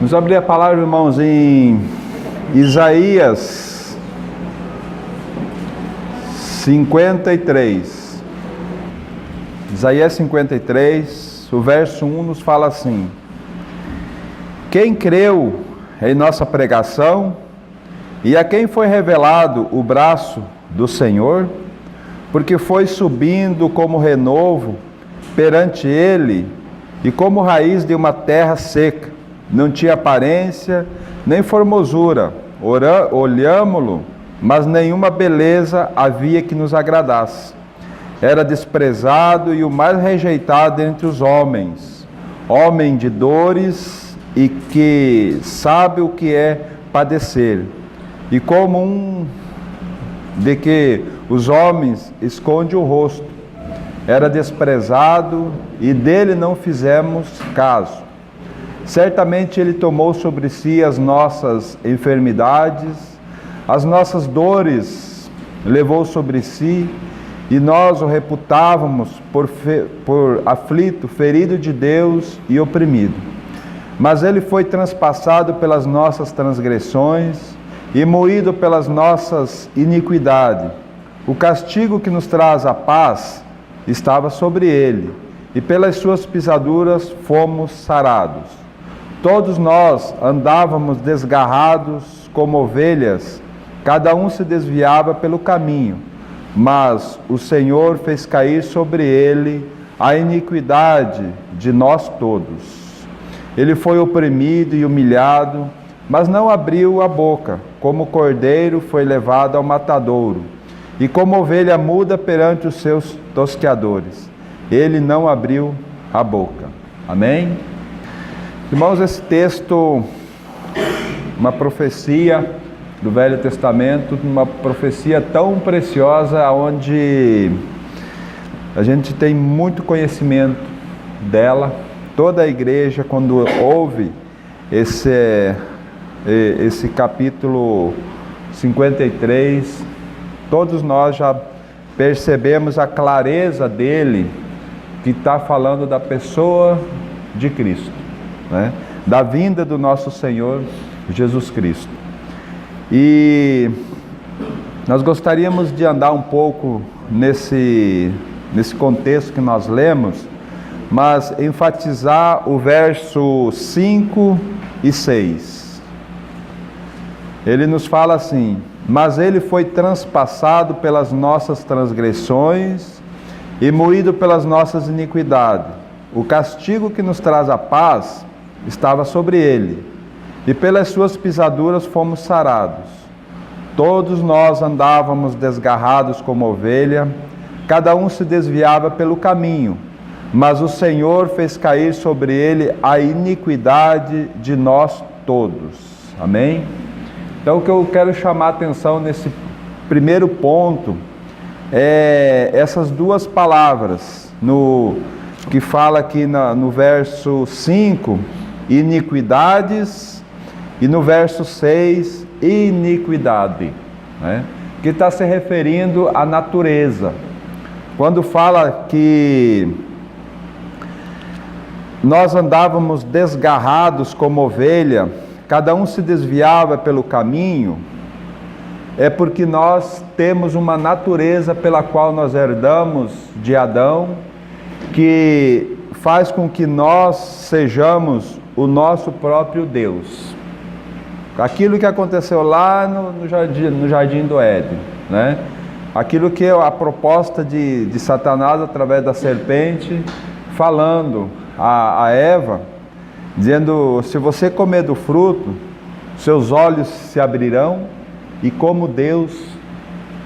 Vamos abrir a palavra, irmãos, em Isaías 53. Isaías 53, o verso 1 nos fala assim: quem creu em nossa pregação e a quem foi revelado o braço do Senhor, porque foi subindo como renovo perante ele e como raiz de uma terra seca, não tinha aparência nem formosura, olhámo-lo, mas nenhuma beleza havia que nos agradasse. Era desprezado e o mais rejeitado entre os homens, homem de dores e que sabe o que é padecer, e como de que os homens esconde o rosto. Era desprezado e dele não fizemos caso. Certamente ele tomou sobre si as nossas enfermidades, as nossas dores levou sobre si, e nós o reputávamos por aflito, ferido de Deus e oprimido. Mas ele foi transpassado pelas nossas transgressões e moído pelas nossas iniquidades. O castigo que nos traz a paz estava sobre ele, e pelas suas pisaduras fomos sarados. Todos nós andávamos desgarrados como ovelhas, cada um se desviava pelo caminho, mas o Senhor fez cair sobre ele a iniquidade de nós todos. Ele foi oprimido e humilhado, mas não abriu a boca. Como cordeiro foi levado ao matadouro, e como ovelha muda perante os seus tosqueadores, ele não abriu a boca. Amém? Irmãos, esse texto, uma profecia do Velho Testamento, uma profecia tão preciosa, onde a gente tem muito conhecimento dela. Toda a igreja, quando ouve esse capítulo 53, todos nós já percebemos a clareza dele, que está falando da pessoa de Cristo, né? Da vinda do nosso Senhor Jesus Cristo. E nós gostaríamos de andar um pouco nesse contexto que nós lemos, mas enfatizar o verso 5 e 6. Ele nos fala assim: mas ele foi transpassado pelas nossas transgressões e moído pelas nossas iniquidades. O castigo que nos traz a paz estava sobre ele, e pelas suas pisaduras fomos sarados. Todos nós andávamos desgarrados como ovelha, cada um se desviava pelo caminho, mas o Senhor fez cair sobre ele a iniquidade de nós todos. Amém? Então, o que eu quero chamar a atenção nesse primeiro ponto é essas duas palavras, que fala aqui no verso 5, iniquidades, e no verso 6, iniquidade, né? Que está se referindo à natureza. Quando fala que nós andávamos desgarrados como ovelha, cada um se desviava pelo caminho, é porque nós temos uma natureza pela qual nós herdamos de Adão, que faz com que nós sejamos o nosso próprio Deus. Aquilo que aconteceu lá no jardim do Éden, né? Aquilo que é a proposta de Satanás através da serpente, falando a Eva, dizendo: se você comer do fruto, seus olhos se abrirão, e como Deus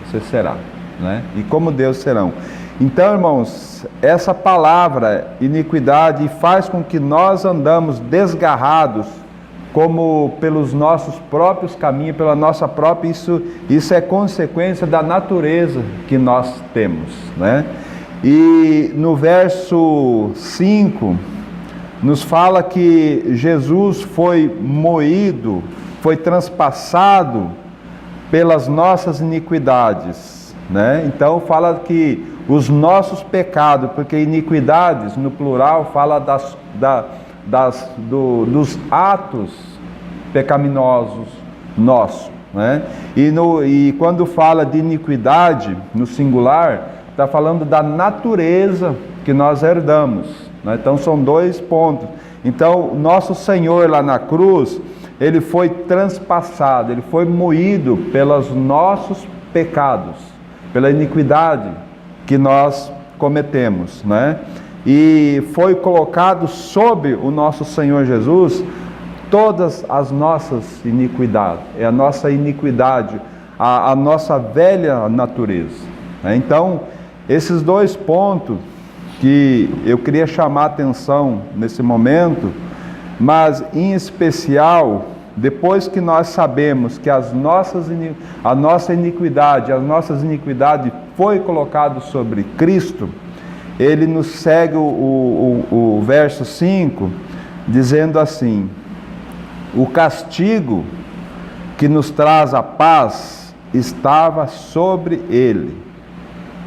você será, né? E como Deus serão. Então, irmãos, essa palavra iniquidade faz com que nós andamos desgarrados, como pelos nossos próprios caminhos, pela nossa própria, isso é consequência da natureza que nós temos, né? E no verso 5, nos fala que Jesus foi moído, foi transpassado pelas nossas iniquidades, né? Então fala que os nossos pecados, porque iniquidades no plural fala dos atos pecaminosos nossos, né? E quando fala de iniquidade, no singular, está falando da natureza que nós herdamos, né? Então são dois pontos. Então, nosso Senhor lá na cruz, Ele foi transpassado, Ele foi moído pelos nossos pecados, pela iniquidade que nós cometemos, né? E foi colocado sobre o nosso Senhor Jesus todas as nossas iniquidades, é a nossa iniquidade, a nossa velha natureza, né? Então, esses dois pontos que eu queria chamar a atenção nesse momento, mas em especial, depois que nós sabemos que a nossa iniquidade, as nossas iniquidades foi colocado sobre Cristo, ele nos segue o verso 5, dizendo assim: o castigo que nos traz a paz estava sobre ele,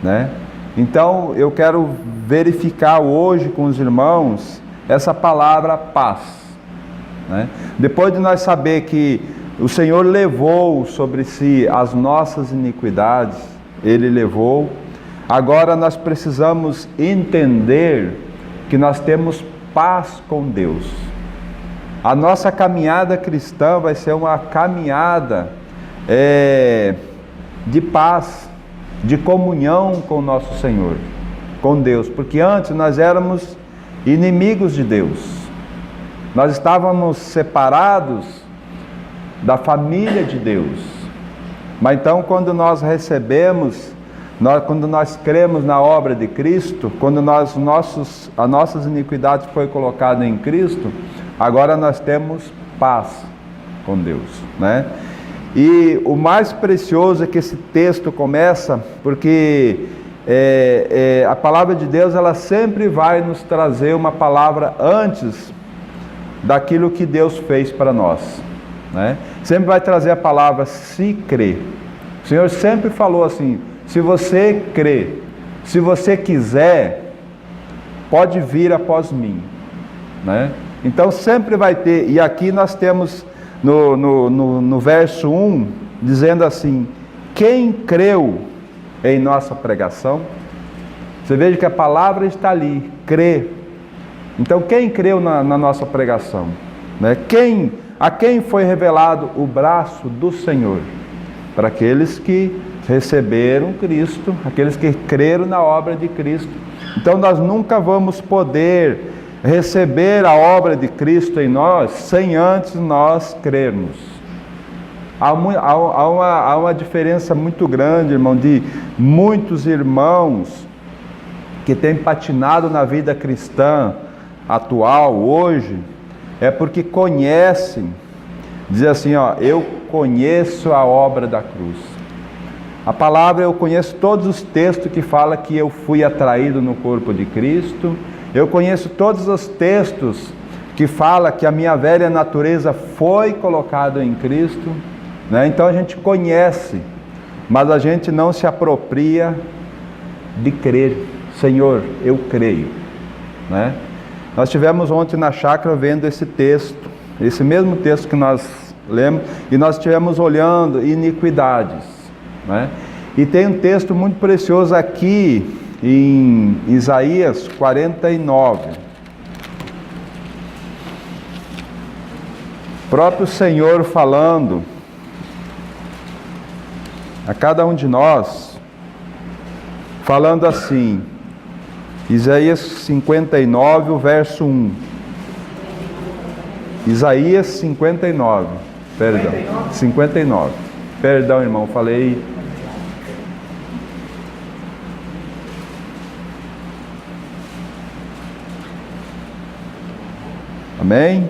né? Então, eu quero verificar hoje com os irmãos essa palavra paz, né? Depois de nós saber que o Senhor levou sobre si as nossas iniquidades, Ele levou, agora nós precisamos entender que nós temos paz com Deus. A nossa caminhada cristã vai ser uma caminhada de paz, de comunhão com o nosso Senhor, com Deus, porque antes nós éramos inimigos de Deus, nós estávamos separados da família de Deus, mas então quando nós recebemos, quando nós cremos na obra de Cristo, quando as nossas iniquidades foi colocada em Cristo, agora nós temos paz com Deus, né? E o mais precioso é que esse texto começa, porque a palavra de Deus, ela sempre vai nos trazer uma palavra antes daquilo que Deus fez para nós, né? Sempre vai trazer a palavra se crer. O Senhor sempre falou assim: se você crer, se você quiser, pode vir após mim, né? Então sempre vai ter, e aqui nós temos no verso 1, dizendo assim: quem creu em nossa pregação? Você veja que a palavra está ali, crer. Então quem creu na nossa pregação, né? A quem foi revelado o braço do Senhor? Para aqueles que receberam Cristo, aqueles que creram na obra de Cristo. Então nós nunca vamos poder receber a obra de Cristo em nós sem antes nós crermos. Há uma diferença muito grande, irmão, de muitos irmãos que têm patinado na vida cristã atual, hoje, é porque conhecem, diz assim, eu conheço a obra da cruz. A palavra, eu conheço todos os textos que falam que eu fui atraído no corpo de Cristo. Eu conheço todos os textos que falam que a minha velha natureza foi colocada em Cristo, né? Então a gente conhece, mas a gente não se apropria de crer. Senhor, eu creio, né? Nós tivemos ontem na chácara vendo esse texto, esse mesmo texto que nós lemos, e nós estivemos olhando iniquidades, né? E tem um texto muito precioso aqui em Isaías 49. O próprio Senhor falando a cada um de nós, falando assim, Isaías 59, o verso 1. Isaías 59, perdão, 59. Perdão, irmão, falei. Amém?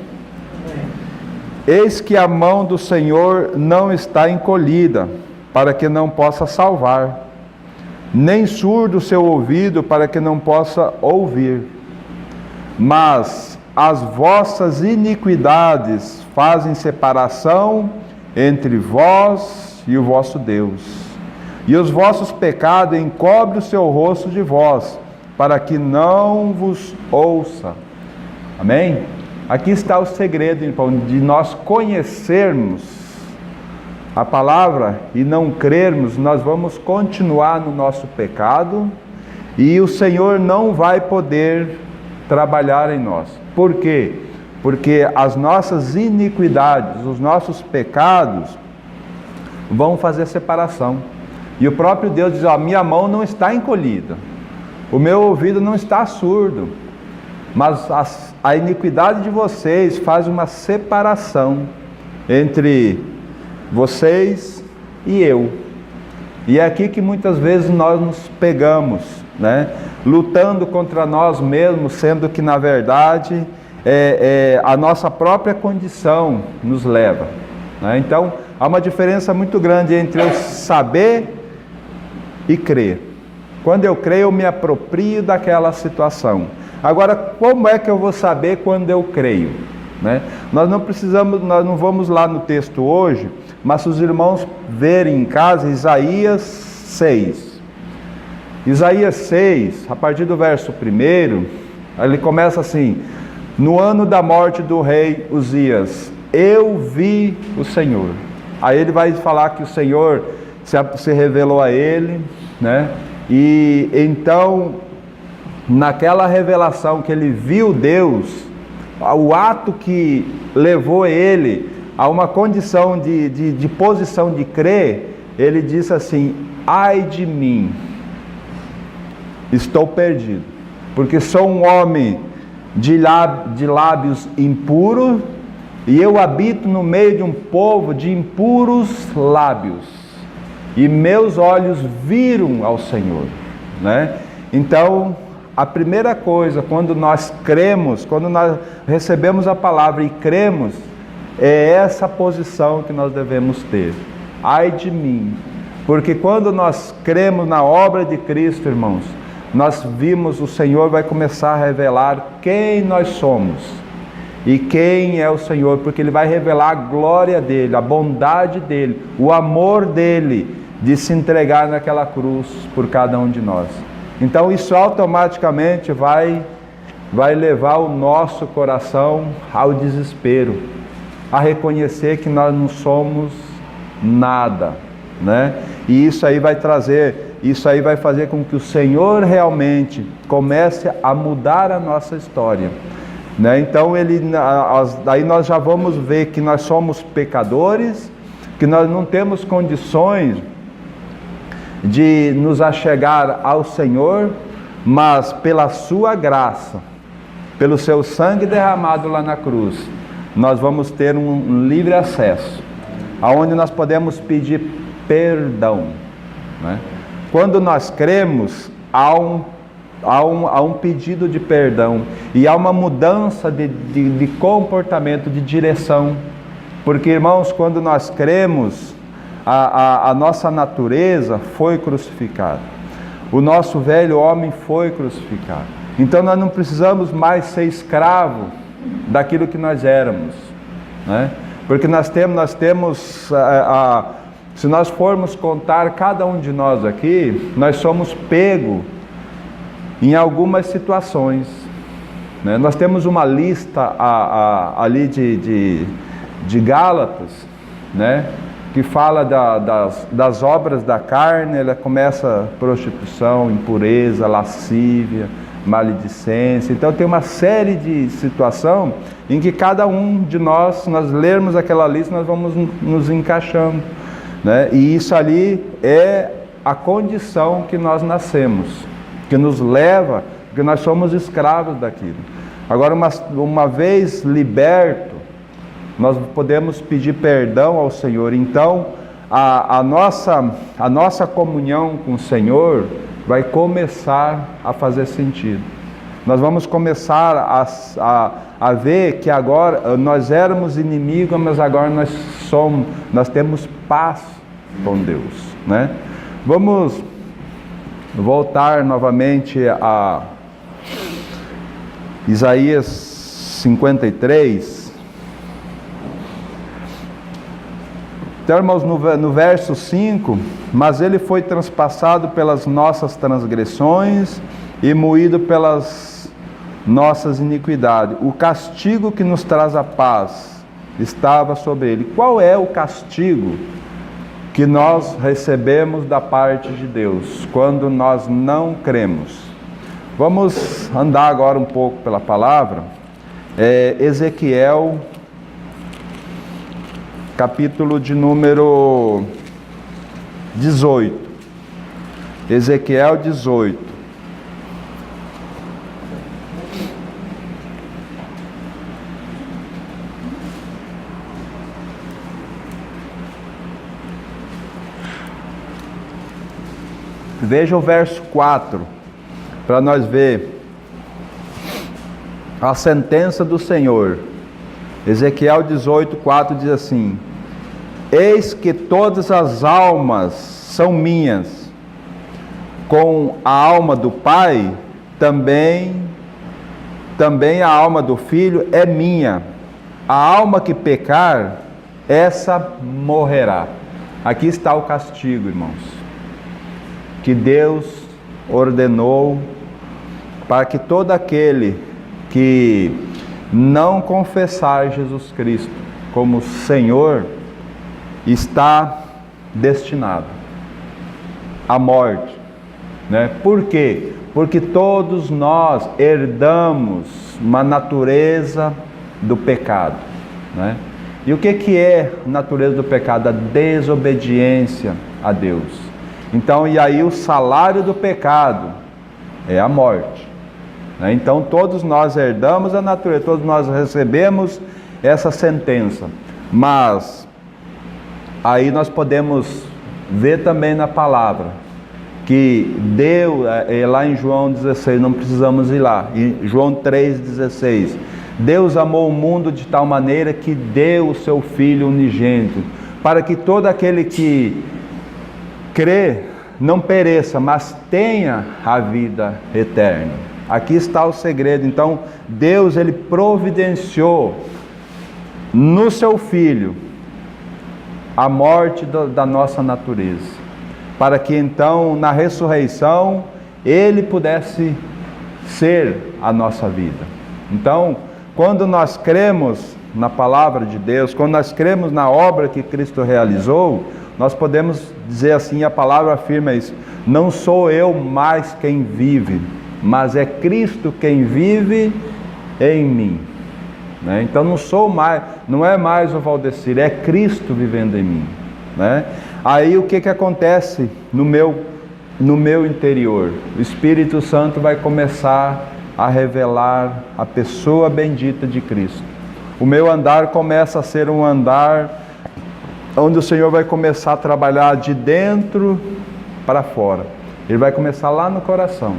Eis que a mão do Senhor não está encolhida, para que não possa salvar, nem surdo o seu ouvido, para que não possa ouvir. Mas as vossas iniquidades fazem separação entre vós e o vosso Deus, e os vossos pecados encobrem o seu rosto de vós, para que não vos ouça. Amém? Aqui está o segredo, então, de nós conhecermos a palavra e não crermos, nós vamos continuar no nosso pecado e o Senhor não vai poder trabalhar em nós. Por quê? Porque as nossas iniquidades, os nossos pecados vão fazer separação. E o próprio Deus diz, ó, minha mão não está encolhida, o meu ouvido não está surdo, mas a iniquidade de vocês faz uma separação entre vocês e eu. E é aqui que muitas vezes nós nos pegamos, né? Lutando contra nós mesmos, sendo que na verdade a nossa própria condição nos leva, né? Então há uma diferença muito grande entre eu saber e crer. Quando eu creio, eu me aproprio daquela situação. Agora, como é que eu vou saber quando eu creio, né? Nós não vamos lá no texto hoje, mas se os irmãos verem em casa, Isaías 6. Isaías 6, a partir do verso 1, ele começa assim: no ano da morte do rei Uzias, eu vi o Senhor. Aí ele vai falar que o Senhor se revelou a ele, né? E então, naquela revelação que ele viu Deus, o ato que levou ele a uma condição de posição de crer, ele disse assim: ai de mim, estou perdido, porque sou um homem de lábios impuros, e eu habito no meio de um povo de impuros lábios, e meus olhos viram ao Senhor, né? Então, a primeira coisa, quando nós cremos, quando nós recebemos a palavra e cremos, é essa posição que nós devemos ter. Ai de mim, porque quando nós cremos na obra de Cristo, irmãos, nós vimos, o Senhor vai começar a revelar quem nós somos e quem é o Senhor, porque Ele vai revelar a glória dEle, a bondade dEle, o amor dEle de se entregar naquela cruz por cada um de nós. Então isso automaticamente vai levar o nosso coração ao desespero, a reconhecer que nós não somos nada, né? E isso aí vai fazer com que o Senhor realmente comece a mudar a nossa história, né? Então daí nós já vamos ver que nós somos pecadores, que nós não temos condições de nos achegar ao Senhor, mas pela sua graça, pelo seu sangue derramado lá na cruz, nós vamos ter um livre acesso, aonde nós podemos pedir perdão, né? Quando nós cremos, há um pedido de perdão, e há uma mudança de comportamento, de direção, porque, irmãos, quando nós cremos, a nossa natureza foi crucificada, o nosso velho homem foi crucificado. Então nós não precisamos mais ser escravo daquilo que nós éramos, né? Porque nós temos se nós formos contar cada um de nós aqui, nós somos pegos em algumas situações, né? Nós temos uma lista ali de Gálatas, né? Que fala das obras da carne. Ela começa prostituição, impureza, lascívia, maledicência. Então tem uma série de situações em que cada um de nós, se nós lermos aquela lista, nós vamos nos encaixando, né? E isso ali é a condição que nós nascemos, que nos leva, porque nós somos escravos daquilo. Agora, uma vez liberto, nós podemos pedir perdão ao Senhor. Então, a nossa comunhão com o Senhor vai começar a fazer sentido. Nós vamos começar a ver que agora nós éramos inimigos, mas agora nós temos paz com Deus, né? Vamos voltar novamente a Isaías 53. Então, irmãos, no verso 5, mas ele foi transpassado pelas nossas transgressões e moído pelas nossas iniquidades. O castigo que nos traz a paz estava sobre ele. Qual é o castigo que nós recebemos da parte de Deus quando nós não cremos? Vamos andar agora um pouco pela palavra. Ezequiel, capítulo de número 18. Ezequiel 18. Veja o verso 4, para nós ver a sentença do Senhor. Ezequiel 18, 4 diz assim: eis que todas as almas são minhas, com a alma do Pai, também a alma do Filho é minha. A alma que pecar, essa morrerá. Aqui está o castigo, irmãos, que Deus ordenou para que todo aquele que não confessar Jesus Cristo como Senhor está destinado à morte, né? Por quê? Porque todos nós herdamos uma natureza do pecado, né? E o que é a natureza do pecado? A desobediência a Deus. Então, e aí o salário do pecado é a morte, né? Então todos nós herdamos a natureza, todos nós recebemos essa sentença. Mas aí nós podemos ver também na palavra que Deus, lá em João 16, não precisamos ir lá, em João 3,16, Deus amou o mundo de tal maneira que deu o seu Filho unigênito, para que todo aquele que crê não pereça, mas tenha a vida eterna. Aqui está o segredo. Então Deus, ele providenciou no seu Filho a morte da nossa natureza, para que então na ressurreição ele pudesse ser a nossa vida. Então, quando nós cremos na palavra de Deus, quando nós cremos na obra que Cristo realizou, nós podemos dizer assim, a palavra afirma isso: não sou eu mais quem vive, mas é Cristo quem vive em mim, né? Então não é mais o Valdecir, é Cristo vivendo em mim, né? Aí o que acontece no meu interior? O Espírito Santo vai começar a revelar a pessoa bendita de Cristo. O meu andar começa a ser um andar onde o Senhor vai começar a trabalhar de dentro para fora. Ele vai começar lá no coração,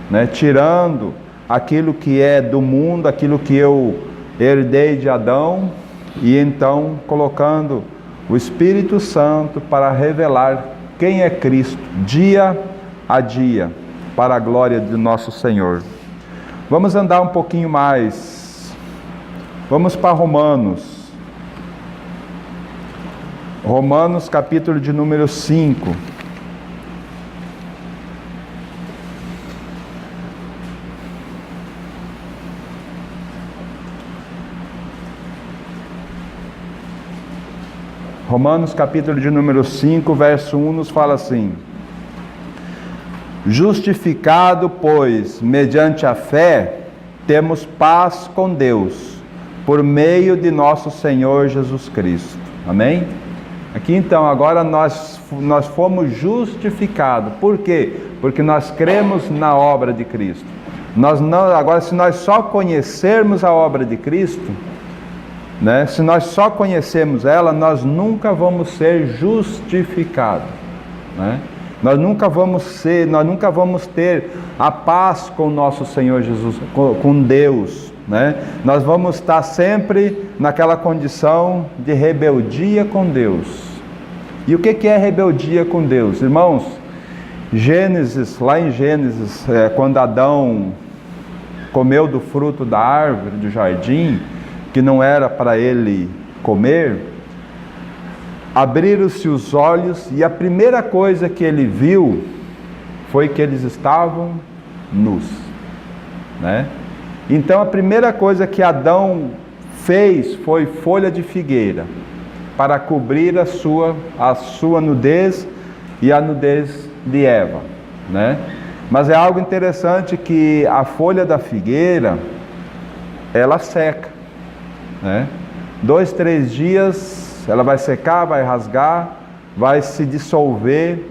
né? Tirando aquilo que é do mundo, aquilo que eu herdei de Adão, e então colocando o Espírito Santo para revelar quem é Cristo, dia a dia, para a glória de nosso Senhor. Vamos andar um pouquinho mais. Vamos para Romanos, capítulo de número 5. Romanos, capítulo de número 5, verso 1, nos fala assim: justificado, pois, mediante a fé, temos paz com Deus, por meio de nosso Senhor Jesus Cristo. Amém? Aqui então, agora nós fomos justificados. Por quê? Porque nós cremos na obra de Cristo. Agora, se nós só conhecermos a obra de Cristo, né, se nós só conhecermos ela, nós nunca vamos ser justificados, né? Nós nunca vamos ter a paz com o nosso Senhor Jesus, com Deus, né? Nós vamos estar sempre naquela condição de rebeldia com Deus. E o que é rebeldia com Deus? Irmãos, lá em Gênesis, quando Adão comeu do fruto da árvore do jardim, que não era para ele comer, abriram-se os olhos e a primeira coisa que ele viu foi que eles estavam nus, né? Então a primeira coisa que Adão fez foi folha de figueira, para cobrir a sua nudez e a nudez de Eva, né? Mas é algo interessante que a folha da figueira, ela seca, né? 2, 3 dias ela vai secar, vai rasgar, vai se dissolver,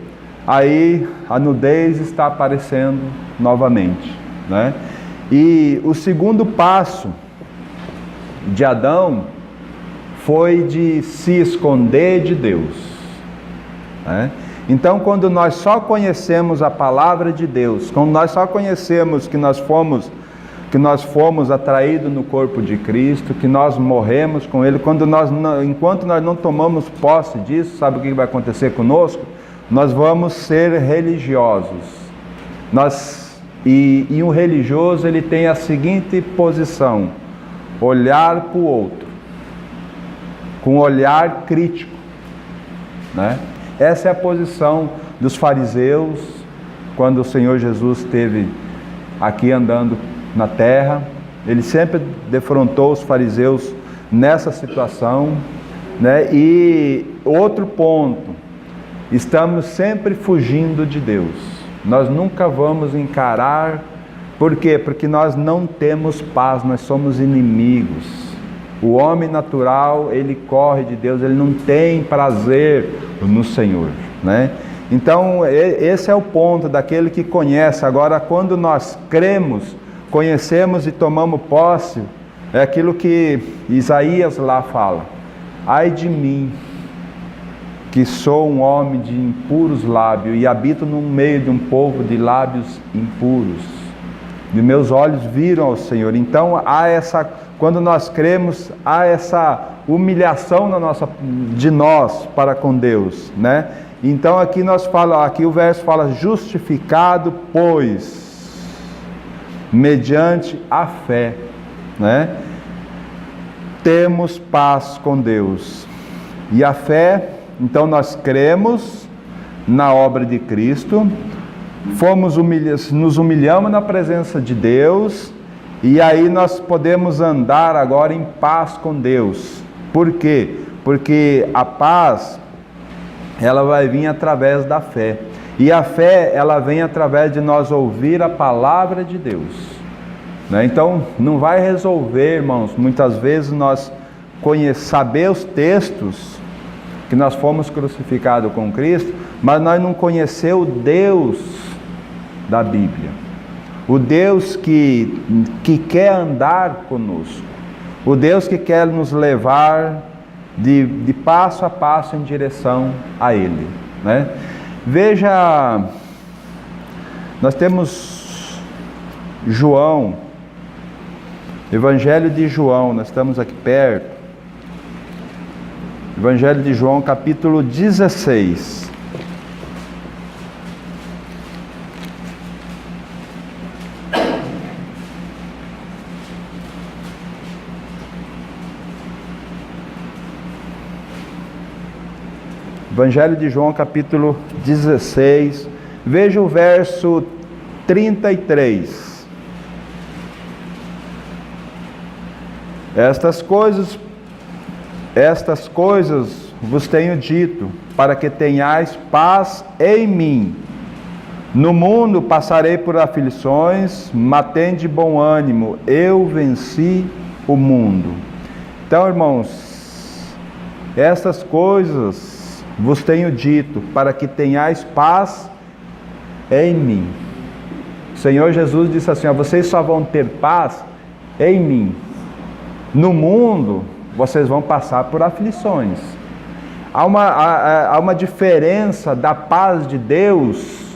aí a nudez está aparecendo novamente, né? E o segundo passo de Adão foi de se esconder de Deus, né? Então, quando nós só conhecemos a palavra de Deus, quando nós só conhecemos que nós fomos atraídos no corpo de Cristo, que nós morremos com Ele, enquanto nós não tomamos posse disso, sabe o que vai acontecer conosco? Nós vamos ser religiosos. E um religioso, ele tem a seguinte posição: olhar para o outro, com um olhar crítico, né? Essa é a posição dos fariseus, quando o Senhor Jesus esteve aqui andando na terra. Ele sempre defrontou os fariseus nessa situação, né? E outro ponto, estamos sempre fugindo de Deus. Nós nunca vamos encarar. Por quê? Porque nós não temos paz, nós somos inimigos. O homem natural, ele corre de Deus, ele não tem prazer no Senhor, né? Então, esse é o ponto daquele que conhece. Agora, quando nós cremos, conhecemos e tomamos posse, é aquilo que Isaías lá fala: ai de mim, que sou um homem de impuros lábios e habito no meio de um povo de lábios impuros. E meus olhos viram ao Senhor. Então, quando nós cremos, há essa humilhação de nós para com Deus, né? Então aqui aqui o verso fala: justificado, pois, mediante a fé, né? Temos paz com Deus. E a fé, então nós cremos na obra de Cristo, nos humilhamos na presença de Deus, e aí nós podemos andar agora em paz com Deus. Por quê? Porque a paz, ela vai vir através da fé. E a fé, ela vem através de nós ouvir a palavra de Deus, né? Então, não vai resolver, irmãos, muitas vezes nós saber os textos que nós fomos crucificados com Cristo, mas nós não conhecer o Deus da Bíblia. O Deus que quer andar conosco, o Deus que quer nos levar de passo a passo em direção a Ele, né? Veja, nós temos João, Evangelho de João, nós estamos aqui perto, Evangelho de João, capítulo 16. Evangelho de João, capítulo 16, veja o verso 33. Estas coisas vos tenho dito, para que tenhais paz em mim. No mundo passarei por aflições, mas tende bom ânimo, eu venci o mundo. Então, irmãos, estas coisas vos tenho dito, para que tenhais paz em mim. O Senhor Jesus disse assim: vocês só vão ter paz em mim. No mundo, vocês vão passar por aflições. Há uma diferença da paz de Deus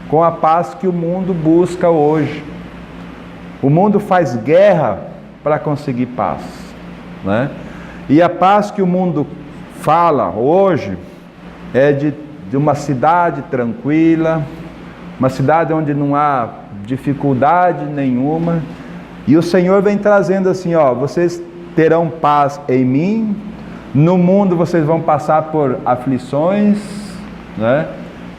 com a paz que o mundo busca hoje. O mundo faz guerra para conseguir paz, né? E a paz que o mundo fala hoje é de uma cidade tranquila, uma cidade onde não há dificuldade nenhuma. E o Senhor vem trazendo assim: vocês terão paz em mim, no mundo vocês vão passar por aflições, né?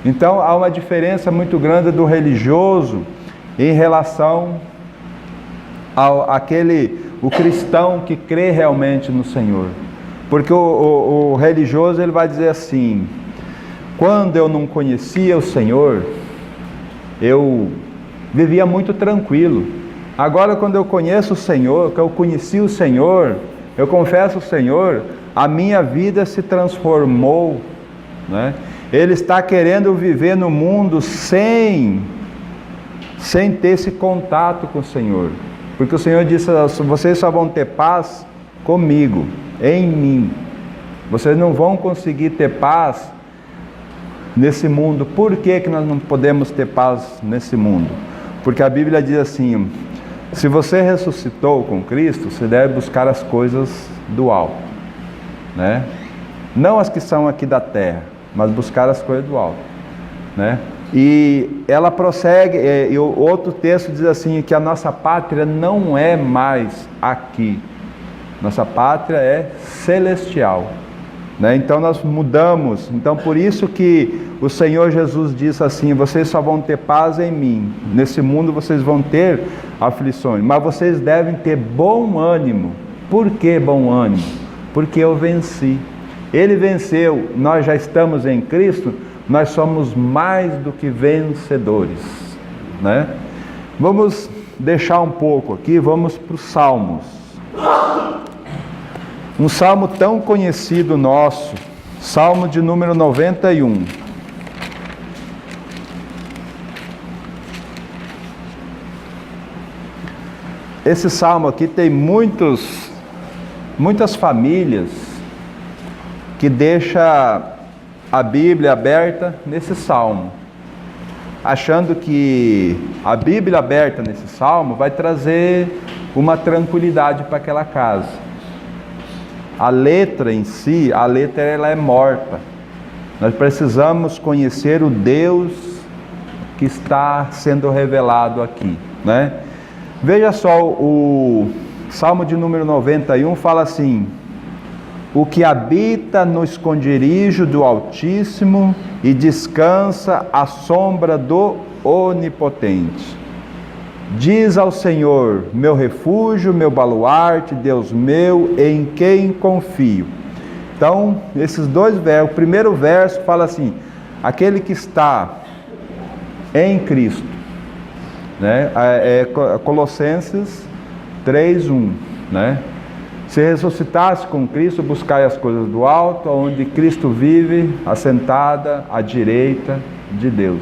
Então há uma diferença muito grande do religioso em relação o cristão que crê realmente no Senhor. Porque o religioso, ele vai dizer assim: quando eu não conhecia o Senhor, eu vivia muito tranquilo. Agora, quando eu conheço o Senhor, que eu conheci o Senhor, eu confesso o Senhor, a minha vida se transformou, né? Ele está querendo viver no mundo sem ter esse contato com o Senhor. Porque o Senhor disse: vocês só vão ter paz comigo, em mim. Vocês não vão conseguir ter paz nesse mundo. Por que nós não podemos ter paz nesse mundo? Porque a Bíblia diz assim: se você ressuscitou com Cristo, você deve buscar as coisas do alto, né? Não as que são aqui da terra, mas buscar as coisas do alto, né? E ela prossegue, e o outro texto diz assim, que a nossa pátria não é mais aqui, nossa pátria é celestial, né? Então nós mudamos. Então por isso que o Senhor Jesus disse assim: vocês só vão ter paz em mim, nesse mundo vocês vão ter aflições, mas vocês devem ter bom ânimo. Por que bom ânimo? Porque eu venci. Ele venceu, nós já estamos em Cristo, nós somos mais do que vencedores, né? Vamos deixar um pouco aqui, vamos para os Salmos. Um salmo tão conhecido nosso, Salmo de número 91. Esse salmo aqui tem muitas famílias que deixa a Bíblia aberta nesse salmo, achando que a Bíblia aberta nesse salmo vai trazer uma tranquilidade para aquela casa. A letra em si, ela é morta. Nós precisamos conhecer o Deus que está sendo revelado aqui, né? Veja só, o Salmo de número 91 fala assim: o que habita no esconderijo do Altíssimo e descansa à sombra do Onipotente. Diz ao Senhor: meu refúgio, meu baluarte, Deus meu, em quem confio. Então, esses dois versos, o primeiro verso fala assim: aquele que está em Cristo, né? Colossenses 3:1, né? Se ressuscitasse com Cristo, buscai as coisas do alto, onde Cristo vive, assentada à direita de Deus.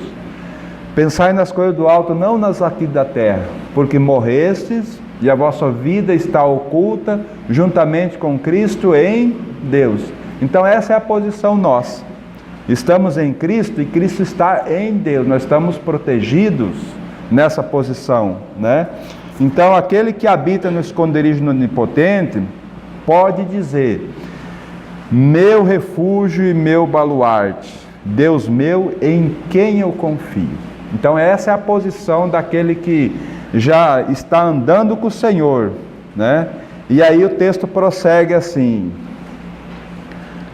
Pensai nas coisas do alto, não nas aqui da terra, porque morrestes e a vossa vida está oculta juntamente com Cristo em Deus. Então essa é a posição nossa. Estamos em Cristo e Cristo está em Deus. Nós estamos protegidos nessa posição, né? Então aquele que habita no esconderijo do Onipotente pode dizer: meu refúgio e meu baluarte, Deus meu, em quem eu confio. Então essa é a posição daquele que já está andando com o Senhor, né? E aí o texto prossegue assim: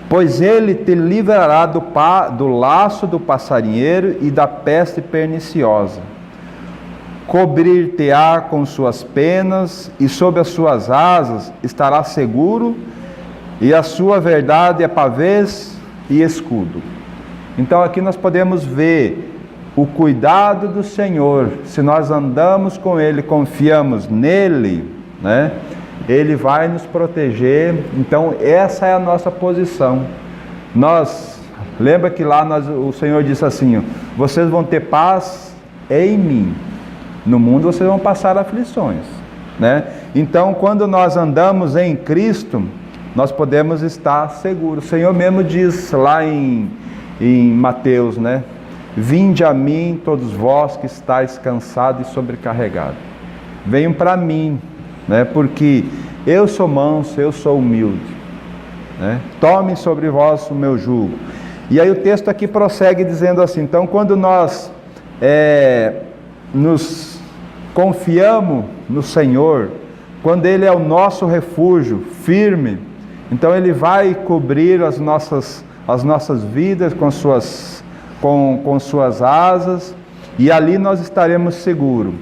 pois ele te livrará do laço do passarinheiro e da peste perniciosa. Cobrir-te-á com suas penas, e sob as suas asas estará seguro, e a sua verdade é pavês e escudo. Então aqui nós podemos ver o cuidado do Senhor. Se nós andamos com Ele, confiamos nele, né? Ele vai nos proteger. Então essa é a nossa posição. Lembra que lá o Senhor disse assim: vocês vão ter paz em mim. No mundo vocês vão passar aflições, né? Então, quando nós andamos em Cristo, nós podemos estar seguros. O Senhor mesmo diz lá em Mateus, né? Vinde a mim, todos vós que estáis cansados e sobrecarregados. Venham para mim, né? Porque eu sou manso, eu sou humilde, né? Tomem sobre vós o meu jugo. E aí o texto aqui prossegue dizendo assim: então, quando nós nos confiamos no Senhor, quando Ele é o nosso refúgio firme, então Ele vai cobrir as nossas vidas com suas asas, e ali nós estaremos seguros.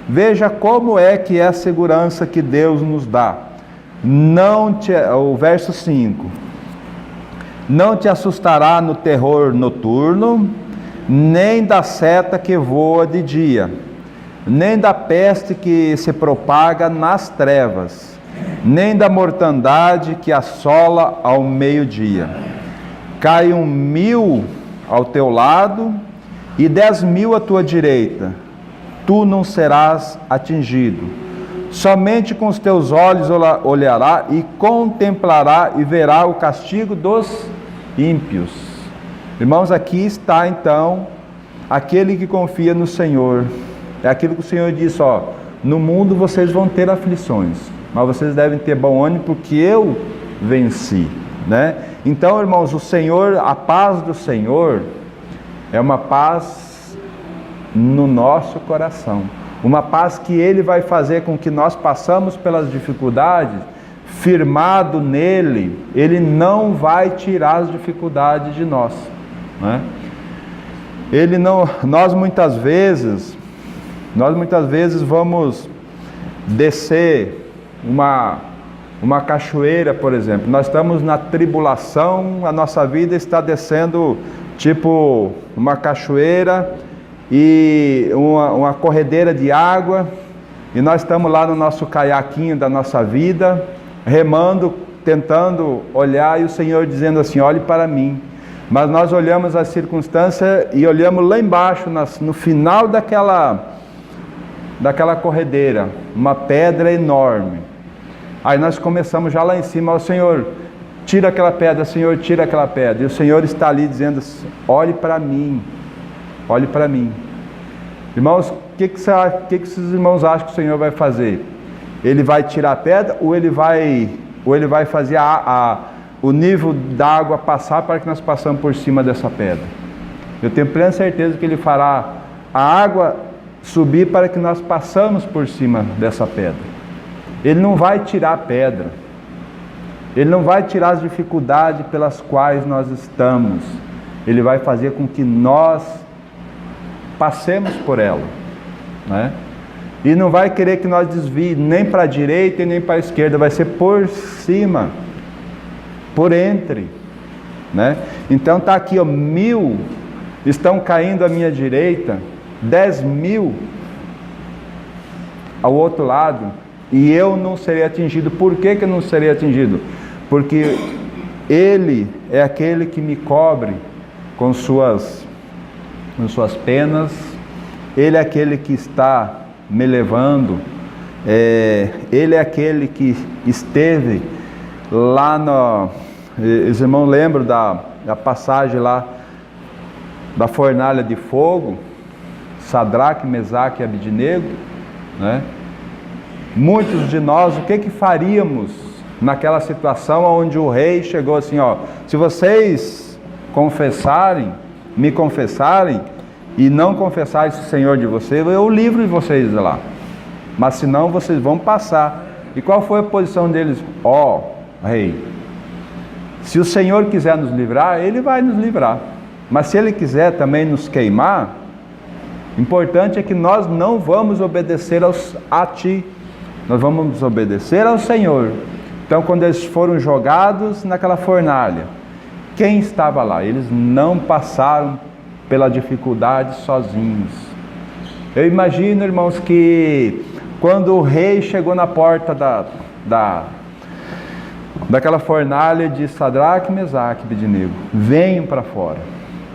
Veja como é que é a segurança que Deus nos dá. O verso 5. Não te assustará no terror noturno, nem da seta que voa de dia, nem da peste que se propaga nas trevas, nem da mortandade que assola ao meio-dia. Cai 1.000 ao teu lado e 10.000 à tua direita, tu não serás atingido. Somente com os teus olhos olhará e contemplará e verá o castigo dos ímpios. Irmãos, aqui está então aquele que confia no Senhor. É aquilo que o Senhor disse, no mundo vocês vão ter aflições, mas vocês devem ter bom ânimo porque eu venci, né? Então, irmãos, o Senhor, a paz do Senhor é uma paz no nosso coração, uma paz que Ele vai fazer com que nós passamos pelas dificuldades, firmado nele, Ele não vai tirar as dificuldades de nós, né? Nós muitas vezes vamos descer uma cachoeira, por exemplo. Nós estamos na tribulação, a nossa vida está descendo tipo uma cachoeira e uma corredeira de água, e nós estamos lá no nosso caiaquinho da nossa vida, remando, tentando olhar, e o Senhor dizendo assim, olhe para mim. Mas nós olhamos a circunstância e olhamos lá embaixo, no final daquela corredeira, uma pedra enorme. Aí nós começamos já lá em cima, ó Senhor, tira aquela pedra, Senhor, tira aquela pedra. E o Senhor está ali dizendo assim, olhe para mim, olhe para mim. Irmãos, o que esses irmãos acham que o Senhor vai fazer? Ele vai tirar a pedra ou ele vai fazer o nível da água passar para que nós passamos por cima dessa pedra? Eu tenho plena certeza que Ele fará a água subir para que nós passamos por cima dessa pedra. Ele não vai tirar a pedra, Ele não vai tirar as dificuldades pelas quais nós estamos, Ele vai fazer com que nós passemos por ela, né? E não vai querer que nós desviemos nem para a direita e nem para a esquerda, vai ser por cima, por entre, né? Então está aqui, 1.000 estão caindo à minha direita, 10.000 ao outro lado, e eu não serei atingido. Por que eu não serei atingido? Porque Ele é aquele que me cobre com suas penas, Ele é aquele que está me levando, Ele é aquele que esteve lá os irmãos lembram da passagem lá da fornalha de fogo, Sadraque, Mesaque e Abidnego, né? Muitos de nós, o que faríamos naquela situação onde o rei chegou assim, se vocês me confessarem e não confessarem o Senhor de vocês, eu livro de vocês de lá, mas senão vocês vão passar. E qual foi a posição deles? Rei, se o Senhor quiser nos livrar, Ele vai nos livrar, mas se Ele quiser também nos queimar, importante é que nós não vamos obedecer a Ti, nós vamos obedecer ao Senhor. Então, quando eles foram jogados naquela fornalha, quem estava lá? Eles não passaram pela dificuldade sozinhos. Eu imagino, irmãos, que quando o rei chegou na porta daquela fornalha de Sadraque, Mesaque e Abidnego, venham para fora,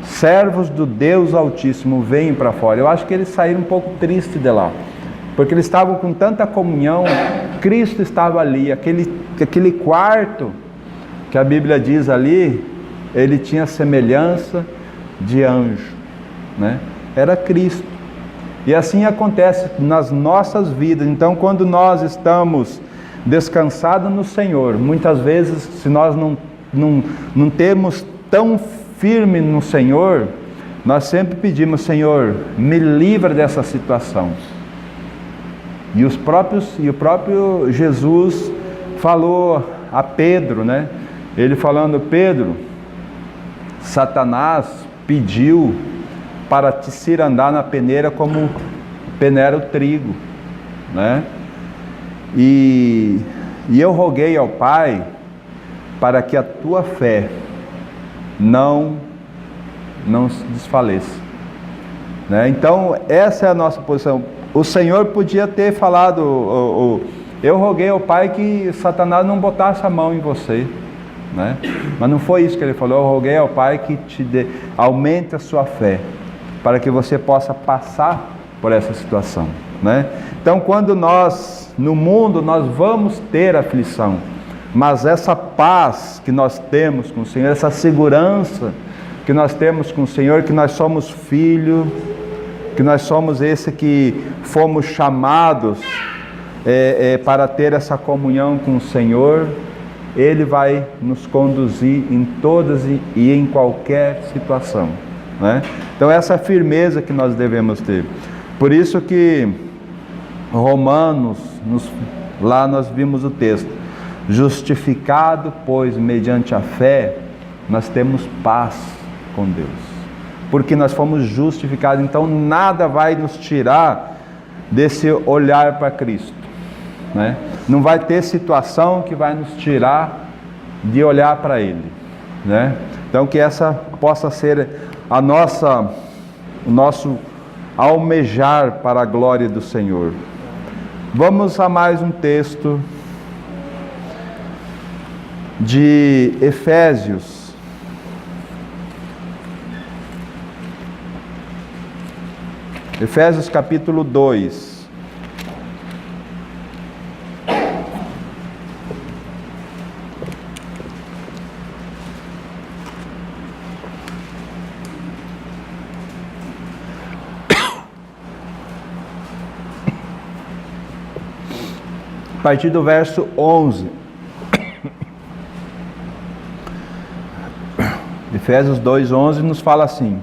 servos do Deus Altíssimo, venham para fora. Eu acho que eles saíram um pouco tristes de lá, porque eles estavam com tanta comunhão, Cristo estava ali, aquele quarto que a Bíblia diz ali, ele tinha semelhança de anjo, né? Era Cristo. E assim acontece nas nossas vidas. Então, quando nós estamos descansados no Senhor, muitas vezes, se nós não temos tão firme no Senhor, nós sempre pedimos, Senhor, me livra dessa situação. E o próprio Jesus falou a Pedro, né? Ele falando, Pedro, Satanás pediu para te cirandar na peneira como peneira o trigo. né? E eu roguei ao Pai para que a tua fé não se desfaleça, né? Então essa é a nossa posição. O Senhor podia ter falado, eu roguei ao Pai que Satanás não botasse a mão em você, né? Mas não foi isso que ele falou. Eu roguei ao Pai que aumente a sua fé, para que você possa passar por essa situação, né? Então quando no mundo nós vamos ter aflição, mas essa paz que nós temos com o Senhor, essa segurança que nós temos com o Senhor, que nós somos filhos, que nós somos esse que fomos chamados para ter essa comunhão com o Senhor, Ele vai nos conduzir em todas e em qualquer situação, né? Então essa firmeza que nós devemos ter. Por isso que Romanos, lá nós vimos o texto: justificado, pois, mediante a fé, nós temos paz com Deus, porque nós fomos justificados. Então nada vai nos tirar desse olhar para Cristo, né? Não vai ter situação que vai nos tirar de olhar para Ele, né? Então que essa possa ser o nosso almejar para a glória do Senhor. Vamos a mais um texto de Efésios. Efésios capítulo 2. A partir do verso 11. Efésios 2:11 nos fala assim: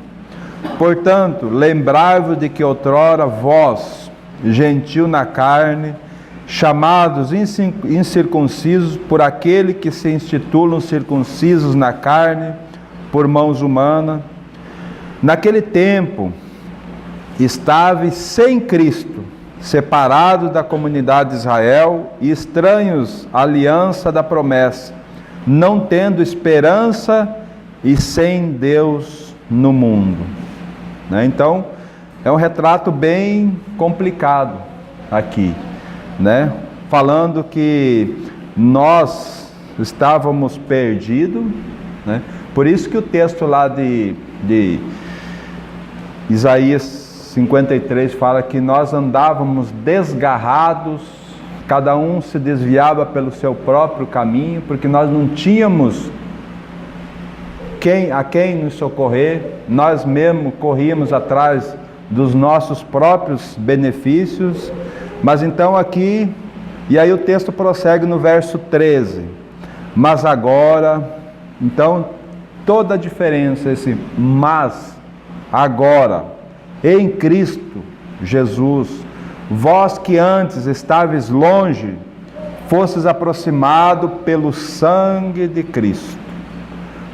portanto, lembrai-vos de que outrora vós, gentil na carne, chamados incircuncisos por aquele que se intitulam circuncisos na carne, por mãos humanas, naquele tempo estáveis sem Cristo, separados da comunidade de Israel e estranhos à aliança da promessa, não tendo esperança e sem Deus no mundo, né? Então é um retrato bem complicado aqui, né? Falando que nós estávamos perdidos, né? Por isso que o texto lá de Isaías 53 fala que nós andávamos desgarrados, cada um se desviava pelo seu próprio caminho, porque nós não tínhamos a quem nos socorrer, nós mesmos corríamos atrás dos nossos próprios benefícios. Mas então aqui, e aí o texto prossegue no verso 13: mas agora, então toda a diferença, esse mas agora, em Cristo Jesus, vós que antes estáveis longe, fostes aproximados pelo sangue de Cristo,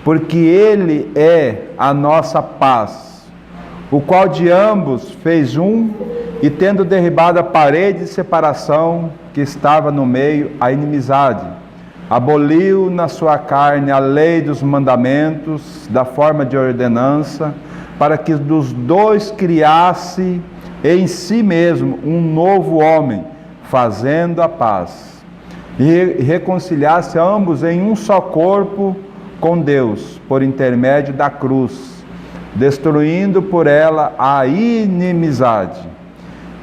porque Ele é a nossa paz, o qual de ambos fez um, e tendo derribado a parede de separação que estava no meio, a inimizade, aboliu na sua carne a lei dos mandamentos, da forma de ordenança, para que dos dois criasse em si mesmo um novo homem, fazendo a paz, e reconciliasse ambos em um só corpo com Deus, por intermédio da cruz, destruindo por ela a inimizade.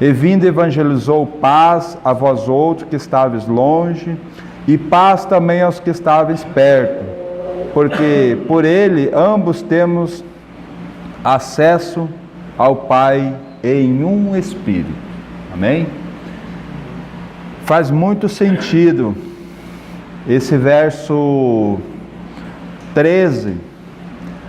E vindo evangelizou paz a vós outros que estáveis longe, e paz também aos que estáveis perto, porque por ele ambos temos acesso ao Pai em um Espírito. Amém? Faz muito sentido esse verso 13: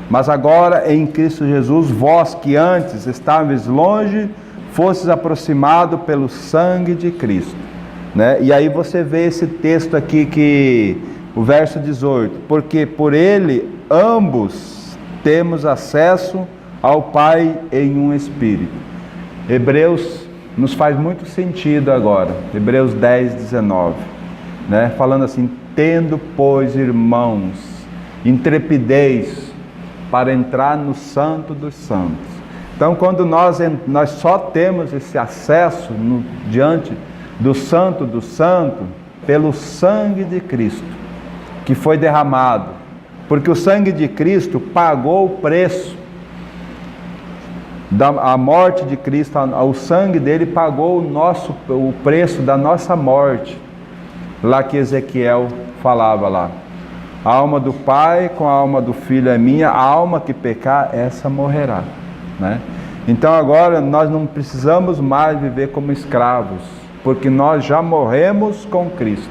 mas agora em Cristo Jesus, vós que antes estáveis longe, fostes aproximados pelo sangue de Cristo, né? E aí você vê esse texto aqui, que o verso 18: porque por ele ambos temos acesso ao Pai em um Espírito. Hebreus nos faz muito sentido agora. Hebreus 10, 19, né? Falando assim: tendo, pois, irmãos, intrepidez para entrar no Santo dos Santos. Então, quando nós só temos esse acesso diante do Santo do Santo pelo sangue de Cristo, que foi derramado, porque o sangue de Cristo pagou o preço, a morte de Cristo, o sangue dele pagou o preço da nossa morte, lá que Ezequiel falava lá: a alma do Pai com a alma do Filho é minha, a alma que pecar, essa morrerá, né? Então agora nós não precisamos mais viver como escravos, porque nós já morremos com Cristo.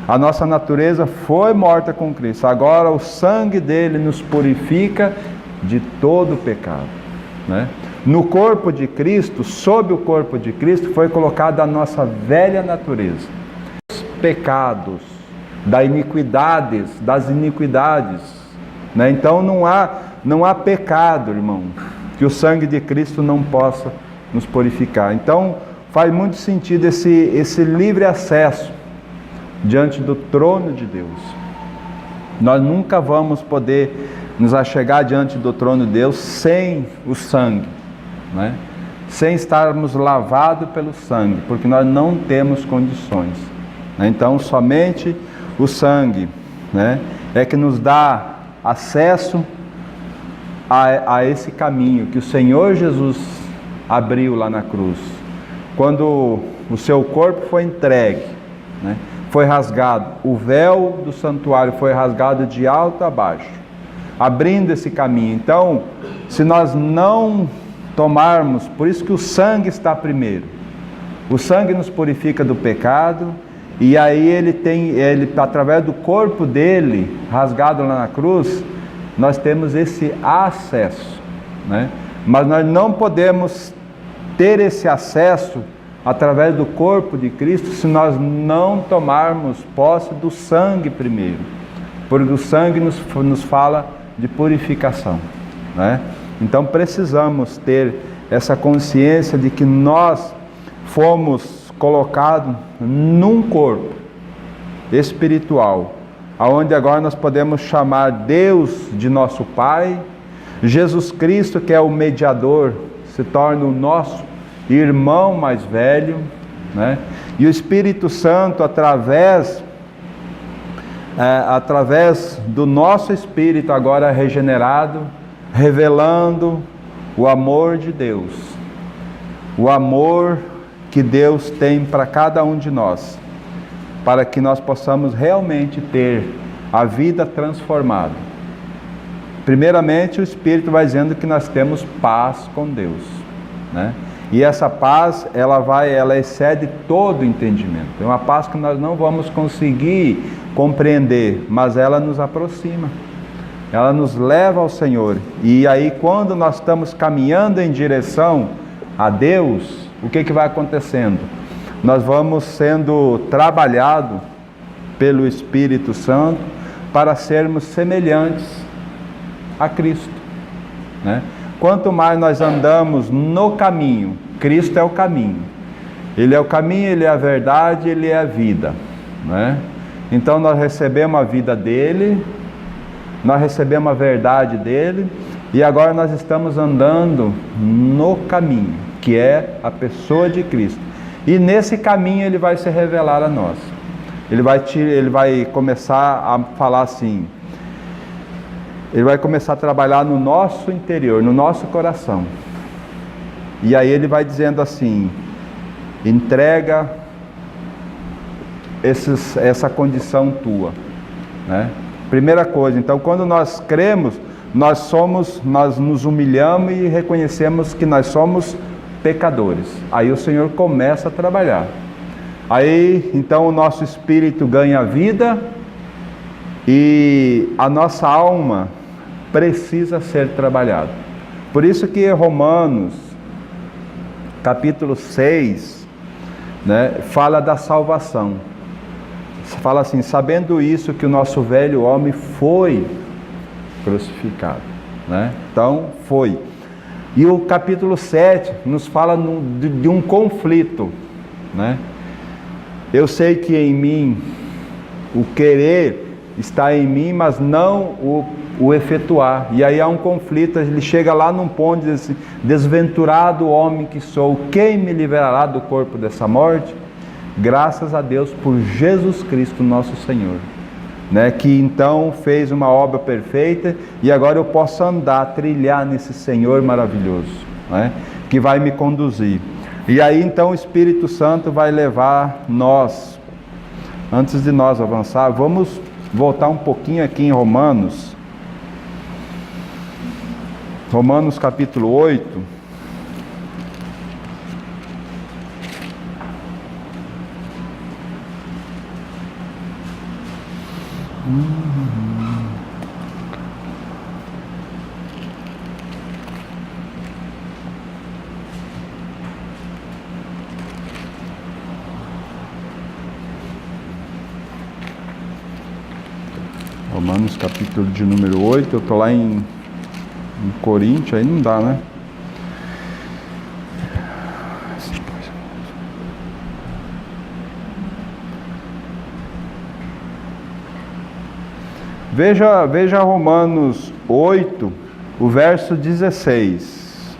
A nossa natureza foi morta com Cristo. Agora o sangue dele nos purifica de todo o pecado, né? No corpo de Cristo, sob o corpo de Cristo, foi colocada a nossa velha natureza, os pecados, das iniquidades, né? Então não há pecado, irmão, que o sangue de Cristo não possa nos purificar. Então faz muito sentido esse livre acesso diante do trono de Deus. Nós nunca vamos poder nos achegar diante do trono de Deus sem o sangue, né? Sem estarmos lavados pelo sangue, porque nós não temos condições, né? Então somente o sangue, né, é que nos dá acesso a esse caminho que o Senhor Jesus abriu lá na cruz. Quando o seu corpo foi entregue, né, foi rasgado, o véu do santuário foi rasgado de alto a baixo, abrindo esse caminho. Então, se nós não tomarmos, por isso que o sangue está primeiro. O sangue nos purifica do pecado, e aí ele através do corpo dele, rasgado lá na cruz, nós temos esse acesso, né? Mas nós não podemos ter esse acesso através do corpo de Cristo se nós não tomarmos posse do sangue primeiro, porque o sangue nos fala de purificação, né? Então precisamos ter essa consciência de que nós fomos colocados num corpo espiritual, aonde agora nós podemos chamar Deus de nosso Pai, Jesus Cristo, que é o mediador, se torna o nosso irmão mais velho, né? E o Espírito Santo, através do nosso espírito agora regenerado, revelando o amor de Deus, o amor que Deus tem para cada um de nós, para que nós possamos realmente ter a vida transformada. Primeiramente, o Espírito vai dizendo que nós temos paz com Deus, né? E essa paz, ela excede todo entendimento. É uma paz que nós não vamos conseguir compreender, mas ela nos aproxima. Ela nos leva ao Senhor. E aí, quando nós estamos caminhando em direção a Deus, o que vai acontecendo? Nós vamos sendo trabalhados pelo Espírito Santo para sermos semelhantes a Cristo, né? Quanto mais nós andamos no caminho, Cristo é o caminho. Ele é o caminho, Ele é a verdade, Ele é a vida, né? Então nós recebemos a vida dEle, nós recebemos a verdade dEle, e agora nós estamos andando no caminho, que é a pessoa de Cristo. E nesse caminho Ele vai se revelar a nós. Ele vai começar a falar assim, Ele vai começar a trabalhar no nosso interior, no nosso coração. E aí Ele vai dizendo assim: entrega essa condição tua, né? Primeira coisa, então, quando nós cremos, nós nos humilhamos e reconhecemos que nós somos pecadores. Aí o Senhor começa a trabalhar. Aí, então, o nosso espírito ganha vida e a nossa alma precisa ser trabalhada. Por isso que Romanos, capítulo 6, né, fala da salvação. Fala assim: sabendo isso, que o nosso velho homem foi crucificado, né? Então, foi. E o capítulo 7 nos fala de um conflito, né? Eu sei que em mim o querer está em mim, mas não o efetuar. E aí há um conflito, ele chega lá num ponto e diz assim: desventurado homem que sou, quem me livrará do corpo dessa morte? Graças a Deus por Jesus Cristo nosso Senhor, né? Que então fez uma obra perfeita, e agora eu posso andar, trilhar nesse Senhor maravilhoso, né? Que vai me conduzir. E aí então o Espírito Santo vai levar nós, antes de nós avançar, vamos voltar um pouquinho aqui em Romanos. Romanos capítulo 8. Romanos capítulo de número 8, eu estou lá em Coríntios, aí não dá, né? Veja Romanos 8, o verso 16.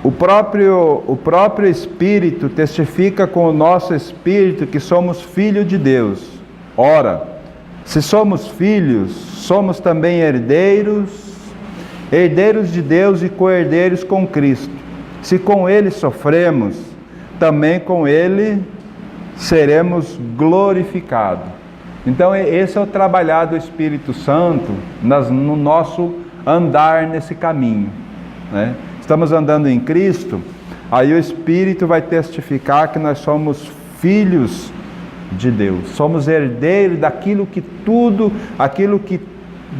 O próprio Espírito testifica com o nosso Espírito que somos filhos de Deus. Ora, se somos filhos, somos também herdeiros, herdeiros de Deus e co-herdeiros com Cristo. Se com Ele sofremos, também com Ele seremos glorificados. Então esse é o trabalhar do Espírito Santo no nosso andar nesse caminho, né? Estamos andando em Cristo, aí o Espírito vai testificar que nós somos filhos de Deus, somos herdeiros daquilo que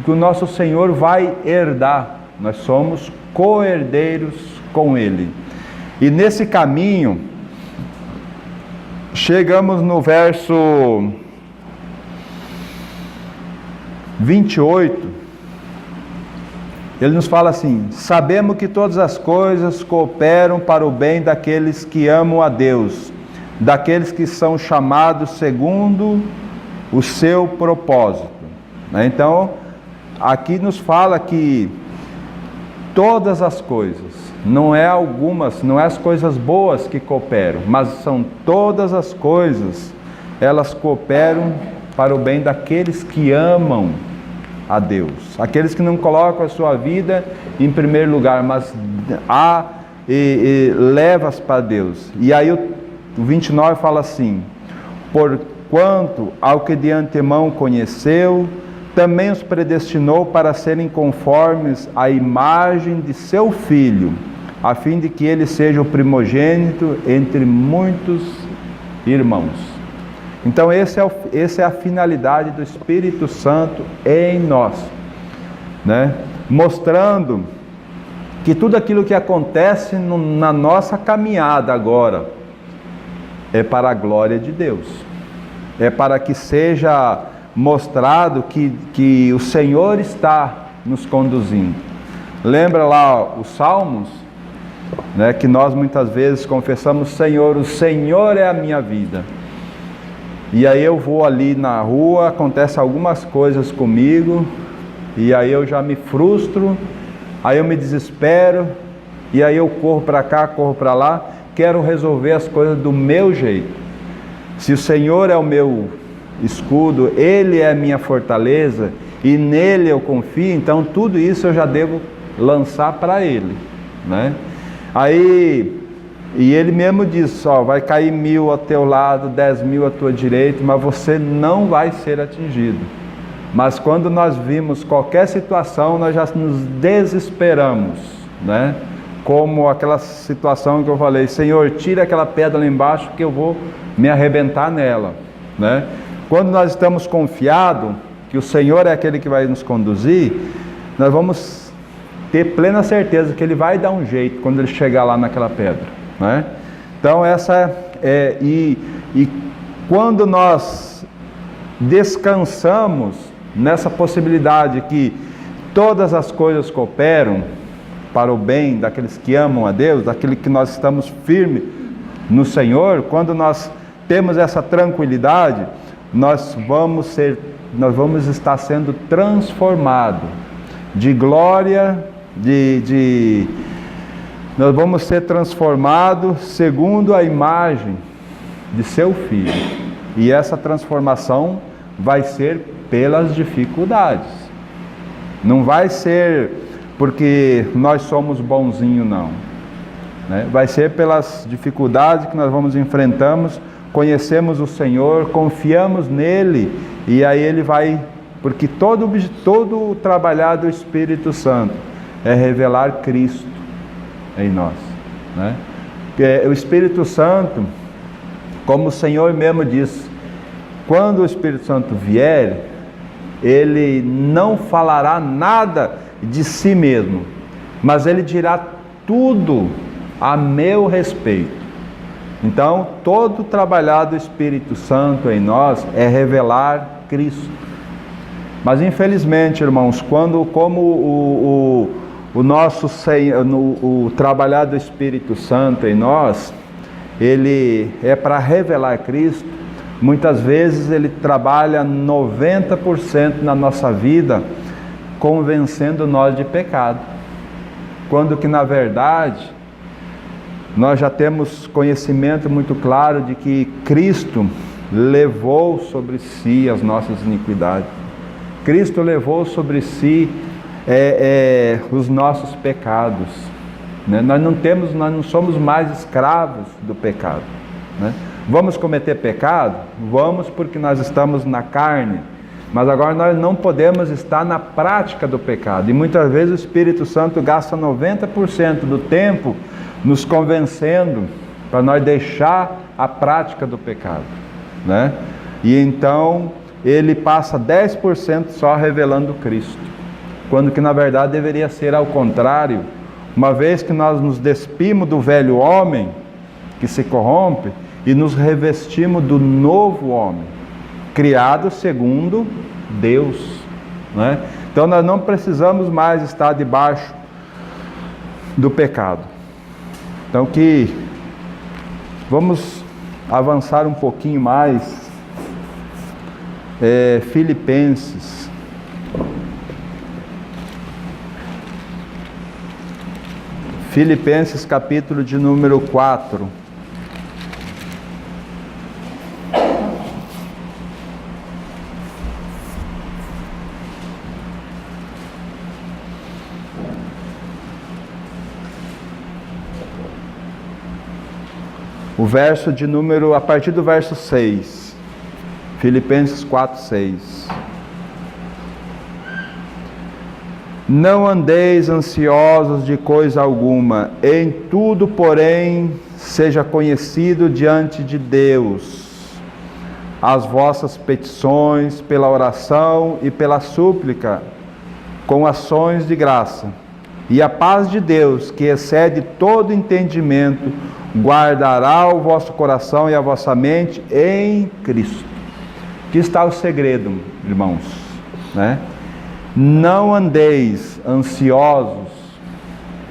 o nosso Senhor vai herdar. Nós somos co-herdeiros com Ele. E nesse caminho, chegamos no verso 28, ele nos fala assim: sabemos que todas as coisas cooperam para o bem daqueles que amam a Deus, daqueles que são chamados segundo o seu propósito. Então, aqui nos fala que todas as coisas, não é as coisas boas que cooperam, mas são todas as coisas, elas cooperam para o bem daqueles que amam a Deus, aqueles que não colocam a sua vida em primeiro lugar, mas leva-as para Deus. E aí o 29 fala assim: porquanto ao que de antemão conheceu, também os predestinou para serem conformes à imagem de seu Filho, a fim de que ele seja o primogênito entre muitos irmãos. Então essa é a finalidade do Espírito Santo em nós, né? Mostrando que tudo aquilo que acontece na nossa caminhada agora é para a glória de Deus, é para que seja mostrado que o Senhor está nos conduzindo. Lembra lá os Salmos, né, que nós muitas vezes confessamos: Senhor, o Senhor é a minha vida. E aí eu vou ali na rua, acontece algumas coisas comigo, e aí eu já me frustro, aí eu me desespero, e aí eu corro para cá, corro para lá, quero resolver as coisas do meu jeito. Se o Senhor é o meu escudo, Ele é a minha fortaleza, e nele eu confio, então tudo isso eu já devo lançar para Ele, né? Aí... E ele mesmo diz: vai cair 1000 ao teu lado, 10.000 à tua direita, mas você não vai ser atingido. Mas quando nós vimos qualquer situação, nós já nos desesperamos, né? Como aquela situação que eu falei: Senhor, tira aquela pedra lá embaixo que eu vou me arrebentar nela, né? Quando nós estamos confiados que o Senhor é aquele que vai nos conduzir, nós vamos ter plena certeza que Ele vai dar um jeito quando Ele chegar lá naquela pedra, né? Então quando nós descansamos nessa possibilidade que todas as coisas cooperam para o bem daqueles que amam a Deus, daquele que nós estamos firmes no Senhor, quando nós temos essa tranquilidade, nós vamos estar sendo transformados de glória, nós vamos ser transformados segundo a imagem de seu Filho. E essa transformação vai ser pelas dificuldades. Não vai ser porque nós somos bonzinhos, não. Vai ser pelas dificuldades que nós enfrentamos, conhecemos o Senhor, confiamos nele, e aí ele vai, porque todo o trabalhar do Espírito Santo é revelar Cristo em nós, O Espírito Santo, como o Senhor mesmo disse, quando o Espírito Santo vier, ele não falará nada de si mesmo, mas ele dirá tudo a meu respeito. Então, todo o trabalhar do Espírito Santo em nós é revelar Cristo. Mas infelizmente, irmãos, como o trabalhar do Espírito Santo em nós, ele é para revelar Cristo, muitas vezes ele trabalha 90% na nossa vida, convencendo nós de pecado. Quando que na verdade, nós já temos conhecimento muito claro de que Cristo levou sobre si as nossas iniquidades. Cristo levou sobre si os nossos pecados. Nós não somos mais escravos do pecado. Vamos cometer pecado? Vamos, porque nós estamos na carne. Mas agora nós não podemos estar na prática do pecado. E muitas vezes o Espírito Santo gasta 90% do tempo nos convencendo para nós deixar a prática do pecado, E então ele passa 10% só revelando Cristo, quando que na verdade deveria ser ao contrário. Uma vez que nós nos despimos do velho homem que se corrompe e nos revestimos do novo homem, criado segundo Deus, Então nós não precisamos mais estar debaixo do pecado. Então vamos avançar um pouquinho mais. Filipenses. Filipenses capítulo de número 4. A partir do verso 6. Filipenses 4, 6. Não andeis ansiosos de coisa alguma, em tudo, porém, seja conhecido diante de Deus as vossas petições pela oração e pela súplica, com ações de graça. E a paz de Deus, que excede todo entendimento, guardará o vosso coração e a vossa mente em Cristo. Aqui está o segredo, irmãos, Não andeis ansiosos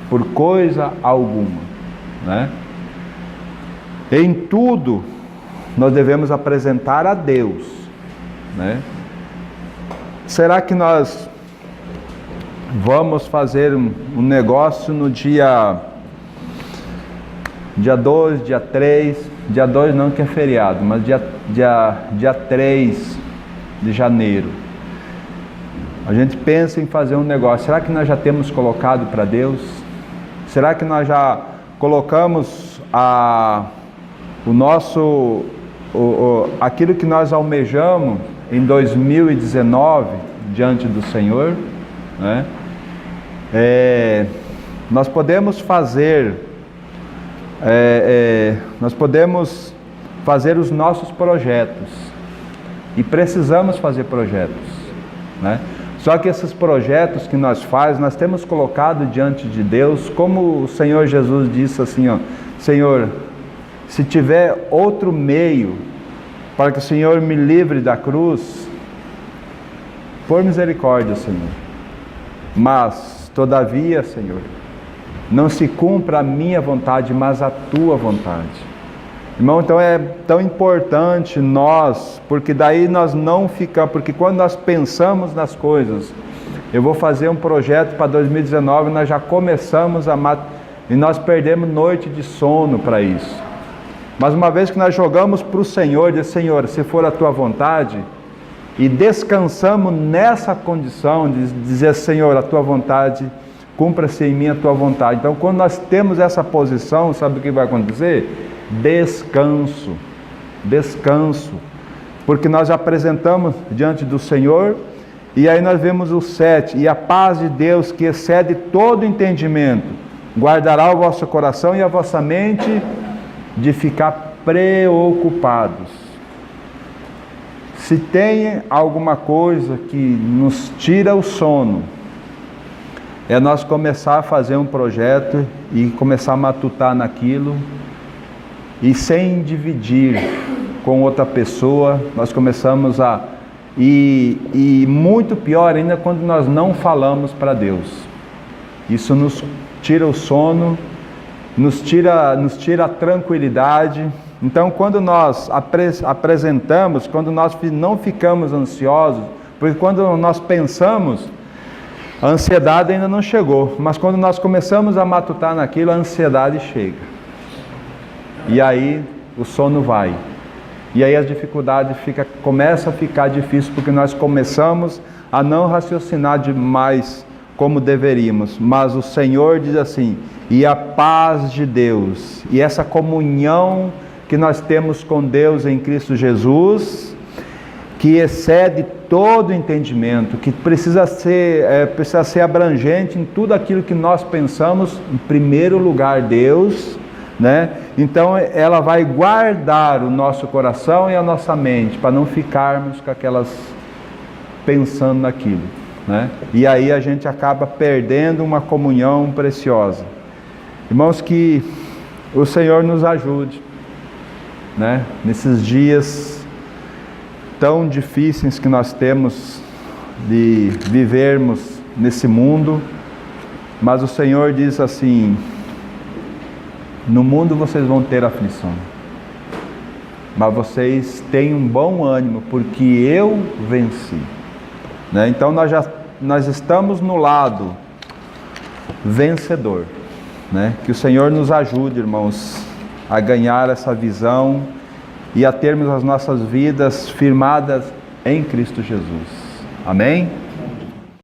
por coisa alguma, Em tudo nós devemos apresentar a Deus, Será que nós vamos fazer um negócio no dia 2, dia 3, dia 2 não que é feriado, mas dia 3 de janeiro. A gente pensa em fazer um negócio. Será que nós já temos colocado para Deus? Será que nós já colocamos aquilo que nós almejamos em 2019 diante do Senhor? Nós podemos fazer os nossos projetos, e precisamos fazer projetos, Só que esses projetos que nós fazemos, nós temos colocado diante de Deus, como o Senhor Jesus disse assim, Senhor, se tiver outro meio para que o Senhor me livre da cruz, por misericórdia, Senhor. Mas, todavia, Senhor, não se cumpra a minha vontade, mas a tua vontade. Irmão, então é tão importante nós, porque daí nós não ficamos, porque quando nós pensamos nas coisas, eu vou fazer um projeto para 2019, nós já começamos e nós perdemos noite de sono para isso. Mas uma vez que nós jogamos para o Senhor, diz: Senhor, se for a tua vontade, e descansamos nessa condição de dizer: Senhor, a tua vontade, cumpra-se em mim a tua vontade. Então, quando nós temos essa posição, sabe o que vai acontecer? Descanso, descanso, porque nós apresentamos diante do Senhor, e aí nós vemos o 7, e a paz de Deus, que excede todo entendimento, guardará o vosso coração e a vossa mente de ficar preocupados. Se tem alguma coisa que nos tira o sono, é nós começar a fazer um projeto e começar a matutar naquilo, e sem dividir com outra pessoa, nós começamos e muito pior ainda quando nós não falamos para Deus. Isso nos tira o sono, nos tira a tranquilidade. Então, quando nós apresentamos, quando nós não ficamos ansiosos, porque quando nós pensamos, a ansiedade ainda não chegou, mas quando nós começamos a matutar naquilo, a ansiedade chega. E aí o sono vai. E aí as dificuldades começam a ficar difíceis, porque nós começamos a não raciocinar demais como deveríamos. Mas o Senhor diz assim: e a paz de Deus, e essa comunhão que nós temos com Deus em Cristo Jesus, que excede todo entendimento, que precisa ser abrangente em tudo aquilo que nós pensamos, em primeiro lugar Deus, né? Então ela vai guardar o nosso coração e a nossa mente, para não ficarmos com aquelas pensando naquilo, né? E aí a gente acaba perdendo uma comunhão preciosa. Irmãos, que o Senhor nos ajude, né? Nesses dias tão difíceis que nós temos de vivermos nesse mundo, mas o Senhor diz assim: no mundo vocês vão ter aflição, mas vocês têm um bom ânimo, porque eu venci, né? Então nós estamos no lado vencedor, né? Que o Senhor nos ajude, irmãos, a ganhar essa visão e a termos as nossas vidas firmadas em Cristo Jesus. Amém?